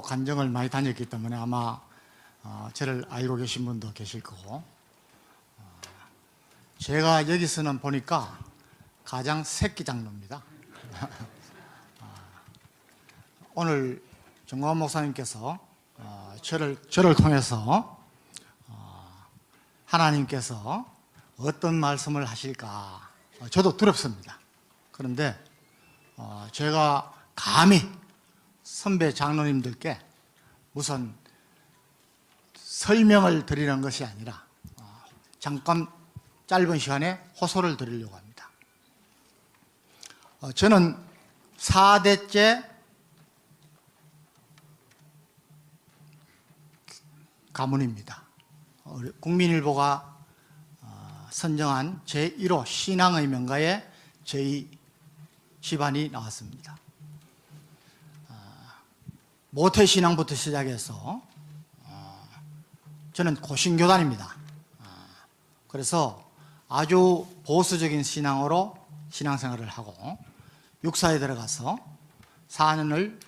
간정을 많이 다녔기 때문에 아마 저를 알고 계신 분도 계실 거고, 제가 여기서는 보니까 가장 새끼 장로입니다. 오늘 정광훈 목사님께서 저를 통해서 하나님께서 어떤 말씀을 하실까 저도 두렵습니다. 그런데 제가 감히 선배 장로님들께 무슨 설명을 드리는 것이 아니라 잠깐 짧은 시간에 호소를 드리려고 합니다. 저는 4대째 가문입니다. 국민일보가 선정한 제1호 신앙의 명가에 저희 집안이 나왔습니다. 모태신앙부터 시작해서 저는 고신교단입니다. 그래서 아주 보수적인 신앙으로 신앙생활을 하고 육사에 들어가서 4년을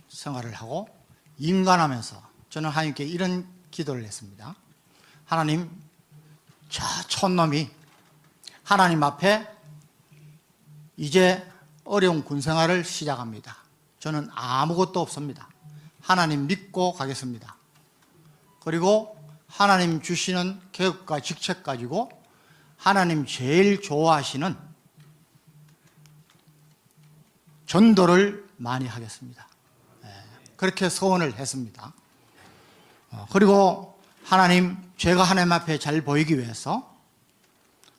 생활을 하고 임관하면서 저는 하나님께 이런 기도를 했습니다. 하나님, 저 촌놈이 하나님 앞에 이제 어려운 군생활을 시작합니다. 저는 아무것도 없습니다. 하나님 믿고 가겠습니다. 그리고 하나님 주시는 계급과 직책 가지고 하나님 제일 좋아하시는 전도를 많이 하겠습니다. 그렇게 소원을 했습니다. 그리고 하나님, 제가 하나님 앞에 잘 보이기 위해서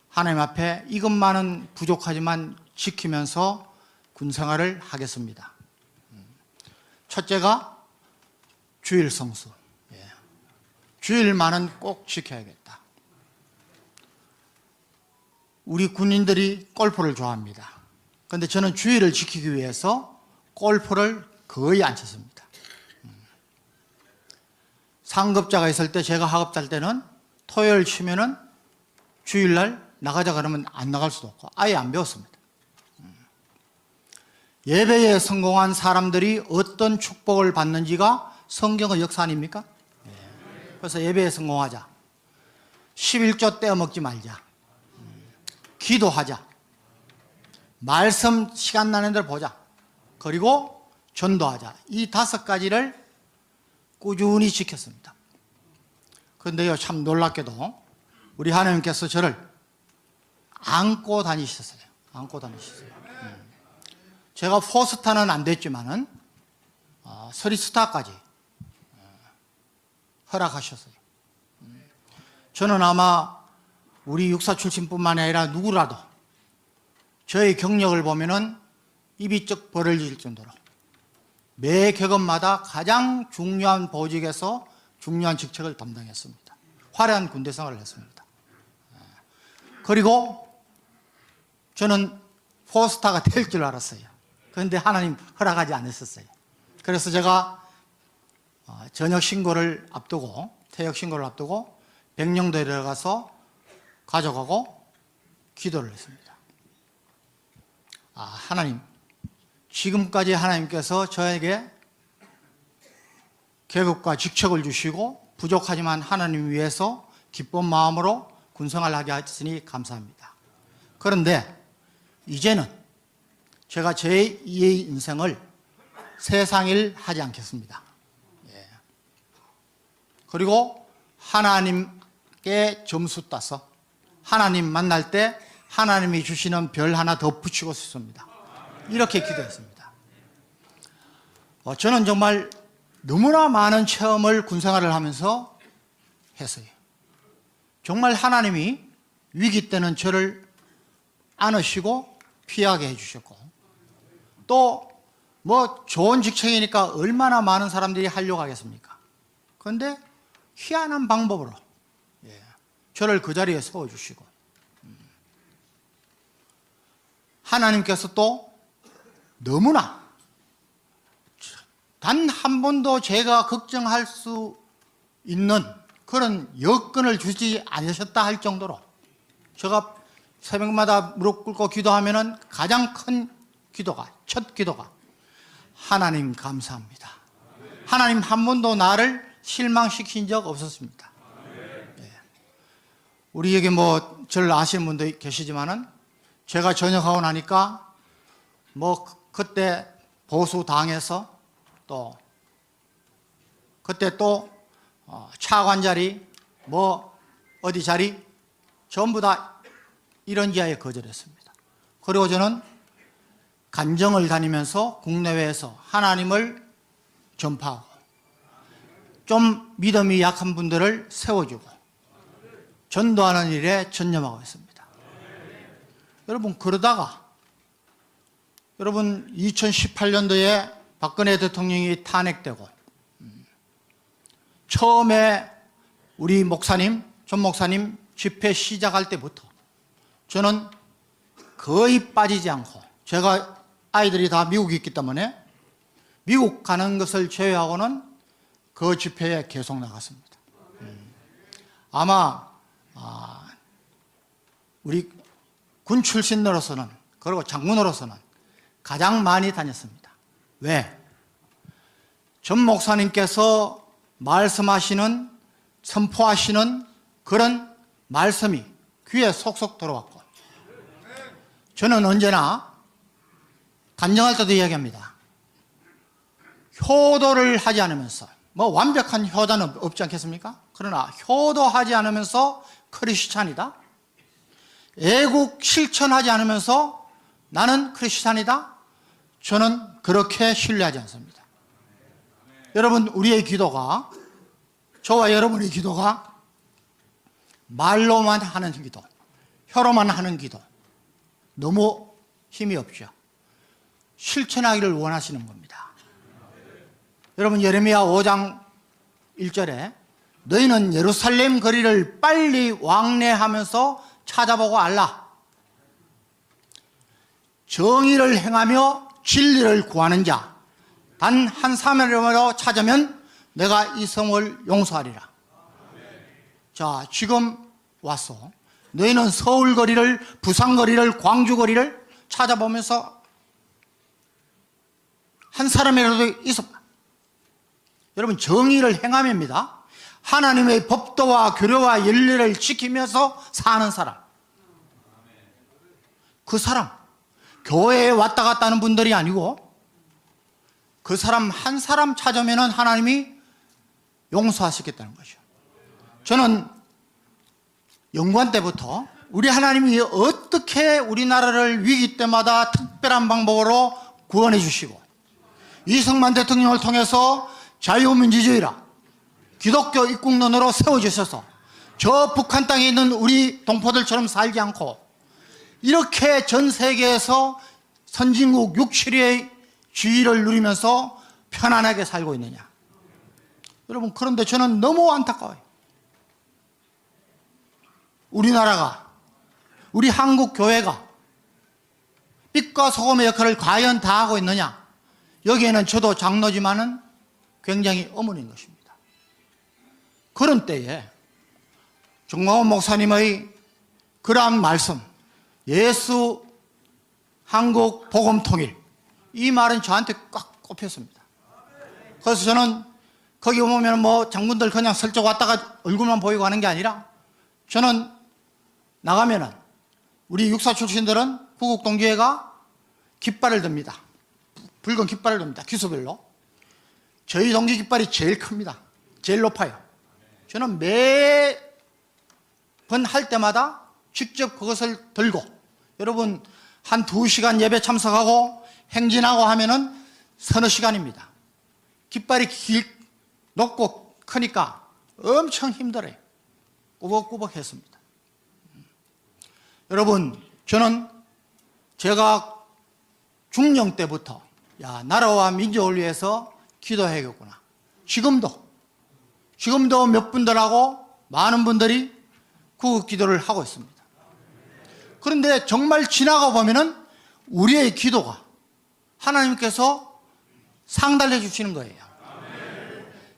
하나님 앞에 이것만은 부족하지만 지키면서 군생활을 하겠습니다. 첫째가 주일 성수. 주일만은 꼭 지켜야겠다. 우리 군인들이 골프를 좋아합니다. 그런데 저는 주일을 지키기 위해서 골프를 거의 안 쳤습니다. 상급자가 있을 때, 제가 하급자일 때는 토요일 치면은 주일날 나가자 그러면 안 나갈 수도 없고 아예 안 배웠습니다. 예배에 성공한 사람들이 어떤 축복을 받는지가 성경의 역사 아닙니까? 그래서 예배에 성공하자. 11조 떼어먹지 말자. 기도하자. 말씀 시간 나는 대로 보자. 그리고 전도하자. 이 5가지를 꾸준히 지켰습니다. 그런데요, 참 놀랍게도 우리 하나님께서 저를 안고 다니셨어요. 안고 다니셨어요. 제가 포스타는 안 됐지만은 서리스타까지 허락하셨어요. 저는 아마 우리 육사 출신뿐만 아니라 누구라도 저의 경력을 보면은 입이 쩍 벌어질 정도로 매 격언마다 가장 중요한 보직에서 중요한 직책을 담당했습니다. 화려한 군대 생활을 했습니다. 그리고 저는 포스타가 될 줄 알았어요. 그런데 하나님 허락하지 않으셨어요. 그래서 제가 저녁 신고를 앞두고, 퇴역 신고를 앞두고 백령도에 들어가서 가져가고 기도를 했습니다. 하나님, 지금까지 하나님께서 저에게 계급과 직책을 주시고 부족하지만 하나님 위해서 기쁜 마음으로 군생활하게 하시니 감사합니다. 그런데 이제는 제가 제2의 인생을 세상일 하지 않겠습니다. 그리고 하나님께 점수 따서 하나님 만날 때 하나님이 주시는 별 하나 더 붙이고 싶습니다. 이렇게 기도했습니다. 저는 정말 너무나 많은 체험을 군생활을 하면서 했어요. 정말 하나님이 위기 때는 저를 안으시고 피하게 해주셨고, 또 뭐 좋은 직책이니까 얼마나 많은 사람들이 하려고 하겠습니까? 그런데 희한한 방법으로 저를 그 자리에 세워주시고, 하나님께서 또 너무나 단 한 번도 제가 걱정할 수 있는 그런 여건을 주지 않으셨다 할 정도로, 제가 새벽마다 무릎 꿇고 기도하면은 가장 큰 기도가, 첫 기도가 하나님 감사합니다. 하나님 한 번도 나를 실망시킨 적 없었습니다. 예. 우리에게 뭐 저를 아시는 분도 계시지만은 제가 전역하고 나니까 뭐 그때 보수 당에서 또 그때 또 차관 자리 뭐 어디 자리 전부 다 이런 지하에 거절했습니다. 그리고 저는 간정을 다니면서 국내외에서 하나님을 전파하고 좀 믿음이 약한 분들을 세워주고 전도하는 일에 전념하고 있습니다. 여러분, 그러다가 여러분 2018년도에 박근혜 대통령이 탄핵되고 처음에 우리 목사님, 전 목사님 집회 시작할 때부터 저는 거의 빠지지 않고, 제가 아이들이 다 미국에 있기 때문에 미국 가는 것을 제외하고는 그 집회에 계속 나갔습니다. 아마 우리 군 출신으로서는, 그리고 장군으로서는 가장 많이 다녔습니다. 왜? 전 목사님께서 말씀하시는, 선포하시는 그런 말씀이 귀에 속속 들어왔고, 저는 언제나 간증할 때도 이야기합니다. 효도를 하지 않으면서, 뭐 완벽한 효도는 없지 않겠습니까? 그러나 효도하지 않으면서 크리스찬이다, 애국 실천하지 않으면서 나는 크리스찬이다, 저는 그렇게 신뢰하지 않습니다. 여러분, 우리의 기도가, 저와 여러분의 기도가 말로만 하는 기도, 혀로만 하는 기도 너무 힘이 없죠. 실천하기를 원하시는 겁니다. 여러분, 예레미야 5장 1절에 너희는 예루살렘 거리를 빨리 왕래하면서 찾아보고 알라. 정의를 행하며 진리를 구하는 자 단 한 사람으로 찾으면 내가 이 성을 용서하리라. 자, 지금 왔어. 너희는 서울 거리를, 부산 거리를, 광주 거리를 찾아보면서 한 사람이라도 있었다. 여러분, 정의를 행함입니다. 하나님의 법도와 교례와 윤리를 지키면서 사는 사람. 그 사람, 교회에 왔다 갔다 하는 분들이 아니고 그 사람 한 사람 찾으면 하나님이 용서하시겠다는 거죠. 저는 연구원 때부터 우리 하나님이 어떻게 우리나라를 위기 때마다 특별한 방법으로 구원해 주시고, 이승만 대통령을 통해서 자유민주주의라 기독교 입국론으로 세워주셔서 저 북한 땅에 있는 우리 동포들처럼 살지 않고 이렇게 전 세계에서 선진국 6, 7위의 지위를 누리면서 편안하게 살고 있느냐. 여러분, 그런데 저는 너무 안타까워요. 우리나라가, 우리 한국 교회가 빛과 소금의 역할을 과연 다 하고 있느냐. 여기에는 저도 장로지만은 굉장히 어머니인 것입니다. 그런 때에 정광훈 목사님의 그러한 말씀, 예수 한국 복음 통일, 이 말은 저한테 꽉 꼽혔습니다. 그래서 저는 거기 보면 뭐 장군들 그냥 슬쩍 왔다가 얼굴만 보이고 하는 게 아니라, 저는 나가면은 우리 육사 출신들은 구국동지회가 깃발을 듭니다. 붉은 깃발을 듭니다. 기수별로. 저희 동지 깃발이 제일 큽니다. 제일 높아요. 저는 매번 할 때마다 직접 그것을 들고, 여러분 한 2시간 예배 참석하고 행진하고 하면은 서너 시간입니다. 깃발이 높고 크니까 엄청 힘들어요. 꾸벅꾸벅 했습니다. 여러분, 저는 제가 중령 때부터 나라와 민족을 위해서 기도해야겠구나. 지금도 몇 분들하고 많은 분들이 구국 기도를 하고 있습니다. 그런데 정말 지나가 보면은 우리의 기도가 하나님께서 상달해 주시는 거예요.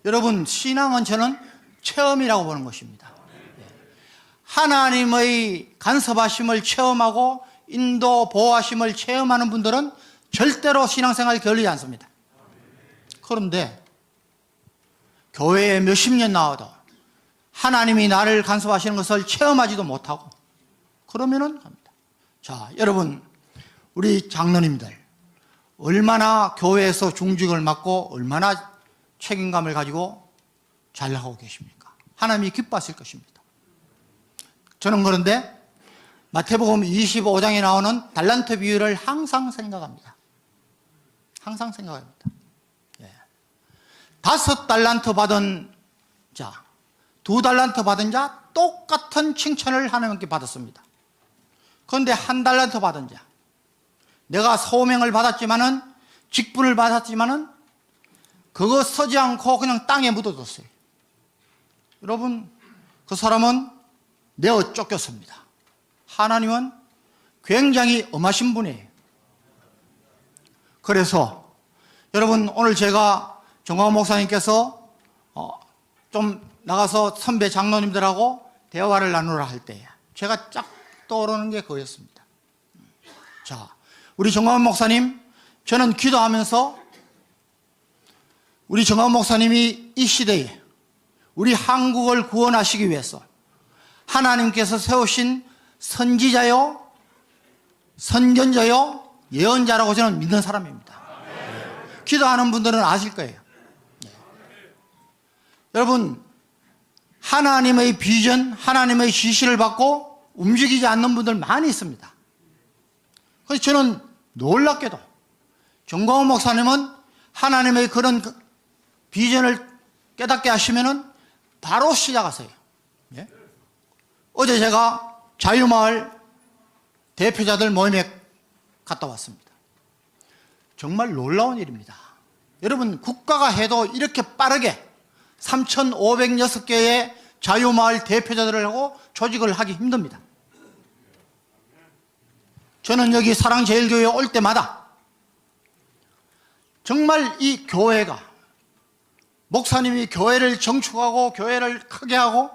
여러분, 신앙은 저는 체험이라고 보는 것입니다. 하나님의 간섭하심을 체험하고 인도 보호하심을 체험하는 분들은 절대로 신앙생활이 걸리지 않습니다. 그런데 교회에 몇십 년 나와도 하나님이 나를 간섭하시는 것을 체험하지도 못하고 그러면은 합니다. 자, 여러분, 우리 장로님들 얼마나 교회에서 중직을 맡고 얼마나 책임감을 가지고 잘하고 계십니까? 하나님이 기뻐하실 것입니다. 저는 그런데 마태복음 25장에 나오는 달란트 비유를 항상 생각합니다. 항상 생각합니다. 5달란트 받은 자, 2달란트 받은 자 똑같은 칭찬을 하나님께 받았습니다. 그런데 1달란트 받은 자, 내가 소명을 받았지만은 직분을 받았지만은 그거 서지 않고 그냥 땅에 묻어뒀어요. 여러분, 그 사람은 내어 쫓겼습니다. 하나님은 굉장히 엄하신 분이에요. 그래서 여러분, 오늘 제가 정광훈 목사님께서 좀 나가서 선배 장로님들하고 대화를 나누라 할 때 제가 쫙 떠오르는 게 그거였습니다. 자, 우리 정광훈 목사님, 저는 기도하면서 우리 정광훈 목사님이 이 시대에 우리 한국을 구원하시기 위해서 하나님께서 세우신 선지자요, 선견자요, 예언자라고 저는 믿는 사람입니다. 기도하는 분들은 아실 거예요. 여러분, 하나님의 비전, 하나님의 지시를 받고 움직이지 않는 분들 많이 있습니다. 그래서 저는 놀랍게도 정광훈 목사님은 하나님의 그런 비전을 깨닫게 하시면은 바로 시작하세요. 예? 어제 제가 자유마을 대표자들 모임에 갔다 왔습니다. 정말 놀라운 일입니다. 여러분, 국가가 해도 이렇게 빠르게 3,506개의 자유마을 대표자들을 하고 조직을 하기 힘듭니다. 저는 여기 사랑제일교회에 올 때마다 정말 이 교회가, 목사님이 교회를 정축하고 교회를 크게 하고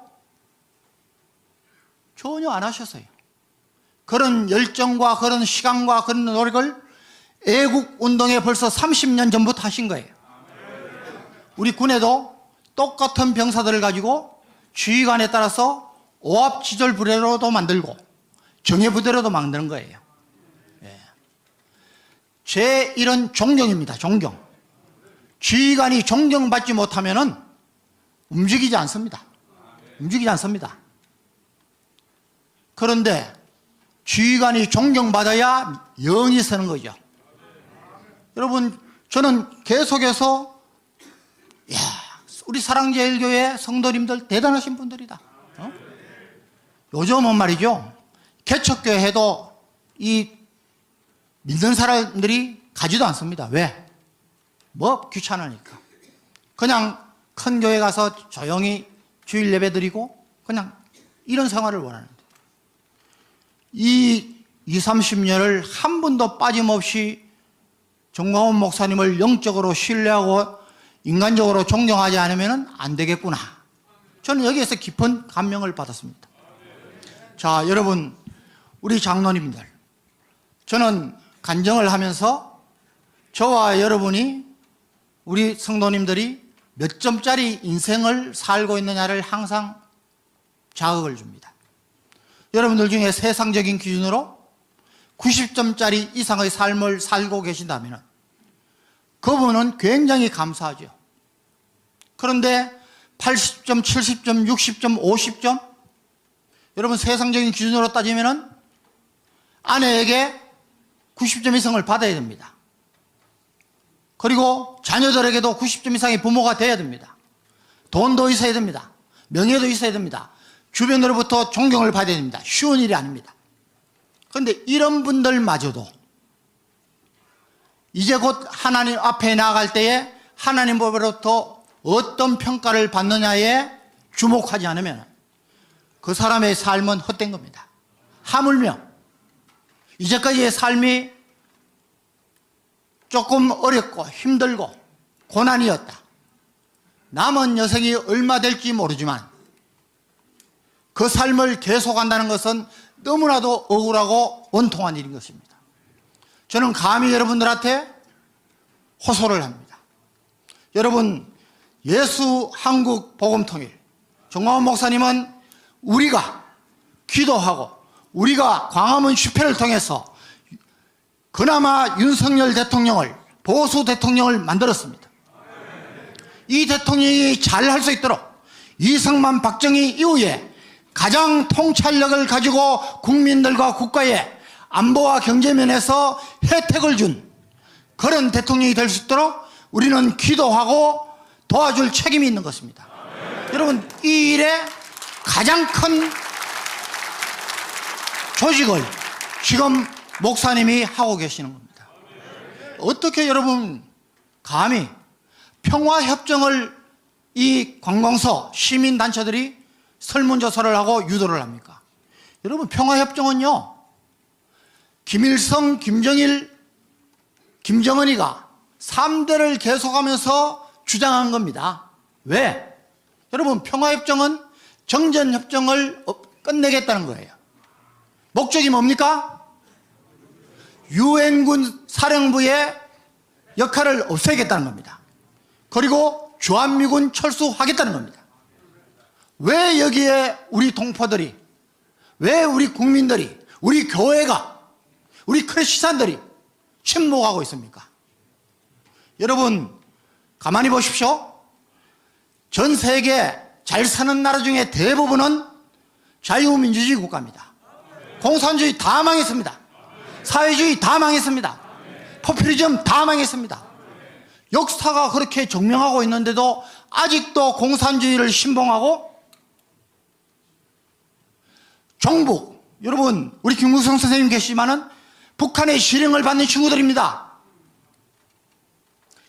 전혀 안 하셨어요. 그런 열정과 그런 시간과 그런 노력을 애국운동에 벌써 30년 전부터 하신 거예요. 우리 군에도 똑같은 병사들을 가지고 지휘관에 따라서 오합지졸부대로도 만들고 정예부대로도 만드는 거예요. 제1은 존경입니다. 존경. 지휘관이 존경받지 못하면은 움직이지 않습니다. 움직이지 않습니다. 그런데 지휘관이 존경받아야 영이 서는 거죠. 여러분, 저는 계속해서 우리 사랑제일교회 성도님들 대단하신 분들이다. 요즘은 말이죠, 개척교회 해도 이 믿는 사람들이 가지도 않습니다. 왜? 뭐 귀찮으니까. 그냥 큰 교회 가서 조용히 주일 예배 드리고 그냥 이런 생활을 원하는데, 이 20-30년을 한 번도 빠짐없이 정광훈 목사님을 영적으로 신뢰하고 인간적으로 존경하지 않으면 안 되겠구나. 저는 여기에서 깊은 감명을 받았습니다. 자, 여러분, 우리 장로님들, 저는 간증을 하면서 저와 여러분이, 우리 성도님들이 몇 점짜리 인생을 살고 있느냐를 항상 자극을 줍니다. 여러분들 중에 세상적인 기준으로 90점짜리 이상의 삶을 살고 계신다면 그분은 굉장히 감사하죠. 그런데 80점, 70점, 60점, 50점, 여러분 세상적인 기준으로 따지면 아내에게 90점 이상을 받아야 됩니다. 그리고 자녀들에게도 90점 이상의 부모가 돼야 됩니다. 돈도 있어야 됩니다. 명예도 있어야 됩니다. 주변으로부터 존경을 받아야 됩니다. 쉬운 일이 아닙니다. 그런데 이런 분들마저도 이제 곧 하나님 앞에 나아갈 때에 하나님으로부터 어떤 평가를 받느냐에 주목하지 않으면 그 사람의 삶은 헛된 겁니다. 하물며 이제까지의 삶이 조금 어렵고 힘들고 고난이었다. 남은 여생이 얼마 될지 모르지만 그 삶을 계속한다는 것은 너무나도 억울하고 원통한 일인 것입니다. 저는 감히 여러분들한테 호소를 합니다. 여러분, 예수 한국 복음통일 정광훈 목사님은 우리가 기도하고 우리가 광화문 집회를 통해서 그나마 윤석열 대통령을 보수 대통령을 만들었습니다. 이 대통령이 잘할 수 있도록 이승만 박정희 이후에 가장 통찰력을 가지고 국민들과 국가에 안보와 경제면에서 혜택을 준 그런 대통령이 될 수 있도록 우리는 기도하고 도와줄 책임이 있는 것입니다. 여러분, 이 일에 가장 큰 조직을 지금 목사님이 하고 계시는 겁니다. 어떻게 여러분 감히 평화협정을 이 관광서 시민단체들이 설문조사를 하고 유도를 합니까? 여러분, 평화협정은요, 김일성, 김정일, 김정은이가 3대를 계속하면서 주장한 겁니다. 왜? 여러분, 평화협정은 정전협정을 끝내겠다는 거예요. 목적이 뭡니까? 유엔군 사령부의 역할을 없애겠다는 겁니다. 그리고 주한미군 철수하겠다는 겁니다. 왜 여기에 우리 동포들이, 왜 우리 국민들이, 우리 교회가, 우리 크리스찬들이 침묵하고 있습니까? 여러분, 가만히 보십시오. 전 세계 잘 사는 나라 중에 대부분은 자유민주주의 국가입니다. 공산주의 다 망했습니다. 사회주의 다 망했습니다. 포퓰리즘 다 망했습니다. 역사가 그렇게 증명하고 있는데도 아직도 공산주의를 신봉하고 종북, 여러분, 우리 김국성 선생님 계시지만은 북한의 실형을 받는 친구들입니다.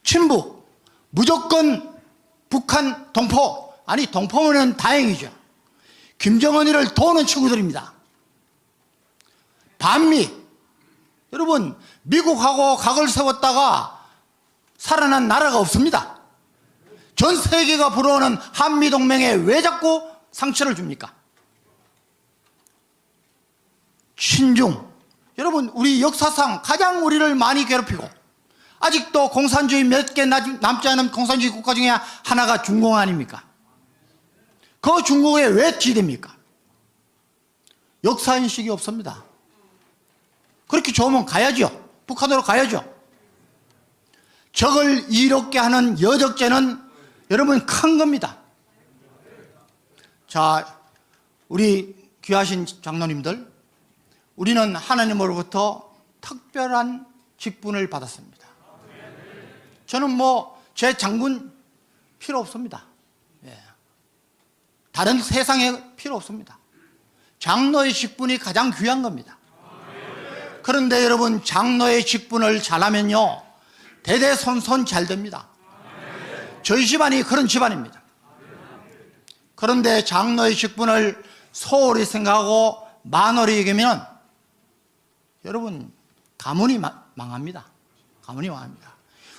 친북, 무조건 북한 동포, 아니 동포면 다행이죠. 김정은이를 도우는 친구들입니다. 반미, 여러분, 미국하고 각을 세웠다가 살아난 나라가 없습니다. 전 세계가 부러워하는 한미동맹에 왜 자꾸 상처를 줍니까? 친중, 여러분, 우리 역사상 가장 우리를 많이 괴롭히고 아직도 공산주의 몇 개 남지 않은 공산주의 국가 중에 하나가 중공 아닙니까? 그 중국에 왜 기대입니까? 역사인식이 없습니다. 그렇게 좋으면 가야죠. 북한으로 가야죠. 적을 이롭게 하는 여적죄는 여러분 큰 겁니다. 자, 우리 귀하신 장로님들, 우리는 하나님으로부터 특별한 직분을 받았습니다. 저는 뭐 제 장군 필요 없습니다. 예. 다른 세상에 필요 없습니다. 장로의 직분이 가장 귀한 겁니다. 그런데 여러분, 장로의 직분을 잘하면요, 대대손손 잘 됩니다. 저희 집안이 그런 집안입니다. 그런데 장로의 직분을 소홀히 생각하고 만홀히 여기면 여러분 가문이 망합니다. 가문이 망합니다.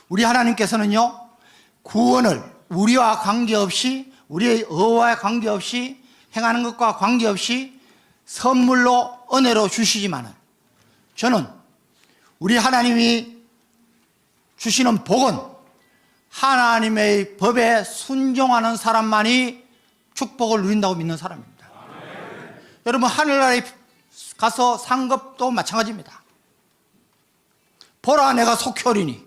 우리 하나님께서는요, 구원을 우리와 관계없이, 우리의 의와 관계없이, 행하는 것과 관계없이 선물로 은혜로 주시지만은, 저는 우리 하나님이 주시는 복은 하나님의 법에 순종하는 사람만이 축복을 누린다고 믿는 사람입니다. 여러분, 하늘나라에 가서 상급도 마찬가지입니다. 보라, 내가 속히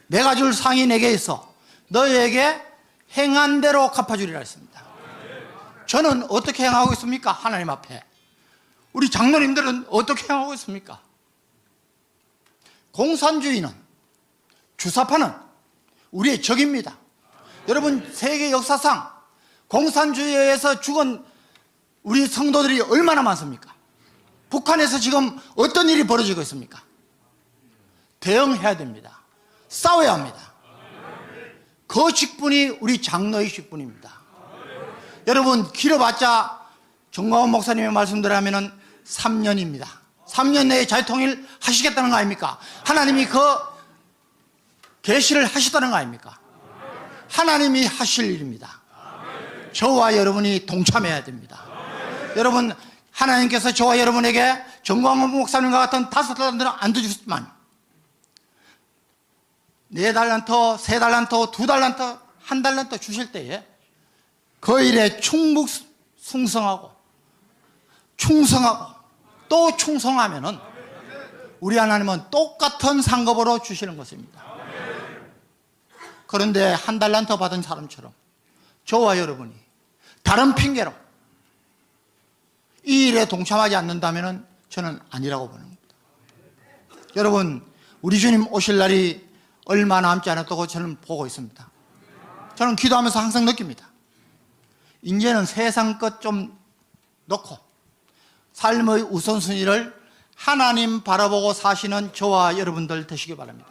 내가 줄 상이 내게 있어 너희에게 행한 대로 갚아주리라 했습니다. 저는 어떻게 행하고 있습니까? 하나님 앞에. 우리 장로님들은 어떻게 행하고 있습니까? 공산주의는, 주사파는 우리의 적입니다. 여러분, 세계 역사상 공산주의에 의해서 죽은 우리 성도들이 얼마나 많습니까? 북한에서 지금 어떤 일이 벌어지고 있습니까? 대응해야 됩니다. 싸워야 합니다. 그 직분이 우리 장로의 직분입니다. 여러분, 길어봤자 정광훈 목사님의 말씀대로 하면은 3년입니다. 3년 내에 자유통일 하시겠다는 거 아닙니까? 하나님이 그 계시를 하시다는 거 아닙니까? 하나님이 하실 일입니다. 저와 여러분이 동참해야 됩니다. 여러분, 하나님께서 저와 여러분에게 정광훈 목사님과 같은 5달란트는 안 주셨지만 4달란트, 3달란트, 2달란트 한 달란트 주실 때에 그 일에 충성하고 또 충성하면은 우리 하나님은 똑같은 상급으로 주시는 것입니다. 그런데 한 달란트 받은 사람처럼 저와 여러분이 다른 핑계로 이 일에 동참하지 않는다면 저는 아니라고 보는 겁니다. 여러분, 우리 주님 오실 날이 얼마 남지 않았다고 저는 보고 있습니다. 저는 기도하면서 항상 느낍니다. 이제는 세상 것 좀 놓고 삶의 우선순위를 하나님 바라보고 사시는 저와 여러분들 되시기 바랍니다.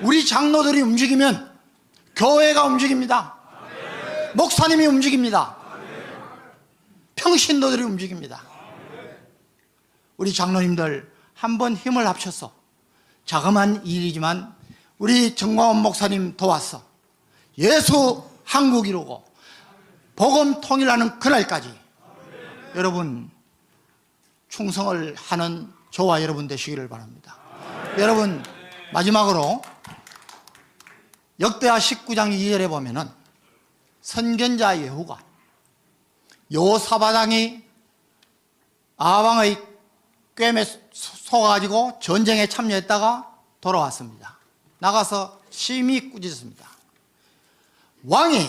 우리 장로들이 움직이면 교회가 움직입니다. 목사님이 움직입니다. 평신도들이 움직입니다. 우리 장로님들 한번 힘을 합쳐서 자그마한 일이지만 우리 정광훈 목사님 도와서 예수 한국 이루고 복음 통일하는 그날까지 여러분 충성을 하는 저와 여러분 되시기를 바랍니다. 여러분, 마지막으로 역대하 19장 2절에 보면은 선견자 예후가 여호사밧 아방의 꿰매 속아가지고 전쟁에 참여했다가 돌아왔습니다. 나가서 심히 꾸짖었습니다. 왕이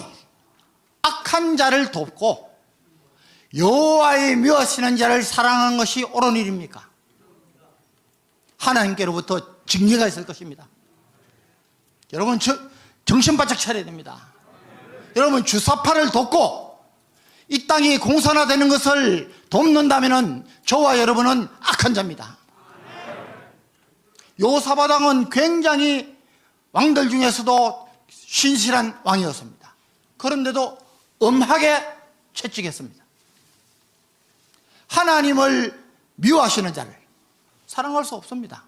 악한 자를 돕고 여호와의 미워하시는 자를 사랑하는 것이 옳은 일입니까? 하나님께로부터 징계가 있을 것입니다. 여러분, 정신 바짝 차려야 됩니다. 여러분, 주사파를 돕고 이 땅이 공산화되는 것을 돕는다면 저와 여러분은 악한 자입니다. 여호사밧 왕은 굉장히 왕들 중에서도 신실한 왕이었습니다. 그런데도 엄하게 채찍했습니다. 하나님을 미워하시는 자를 사랑할 수 없습니다.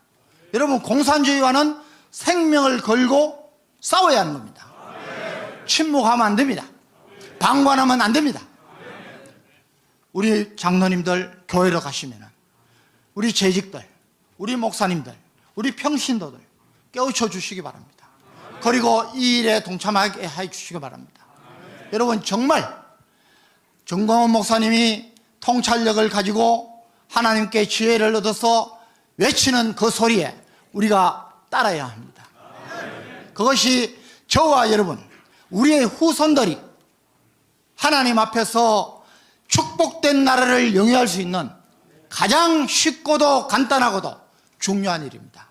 여러분, 공산주의와는 생명을 걸고 싸워야 하는 겁니다. 침묵하면 안 됩니다. 방관하면 안 됩니다. 우리 장로님들 교회로 가시면 우리 재직들, 우리 목사님들, 우리 평신도들 깨우쳐 주시기 바랍니다. 그리고 이 일에 동참하게 해 주시기 바랍니다. 여러분, 정말 정광훈 목사님이 통찰력을 가지고 하나님께 지혜를 얻어서 외치는 그 소리에 우리가 따라야 합니다. 그것이 저와 여러분, 우리의 후손들이 하나님 앞에서 축복된 나라를 영위할 수 있는 가장 쉽고도 간단하고도 중요한 일입니다.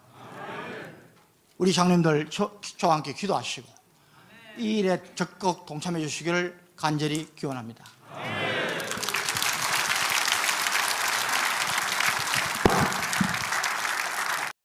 우리 장님들 저와 함께 기도하시고 이 일에 적극 동참해 주시기를 간절히 기원합니다.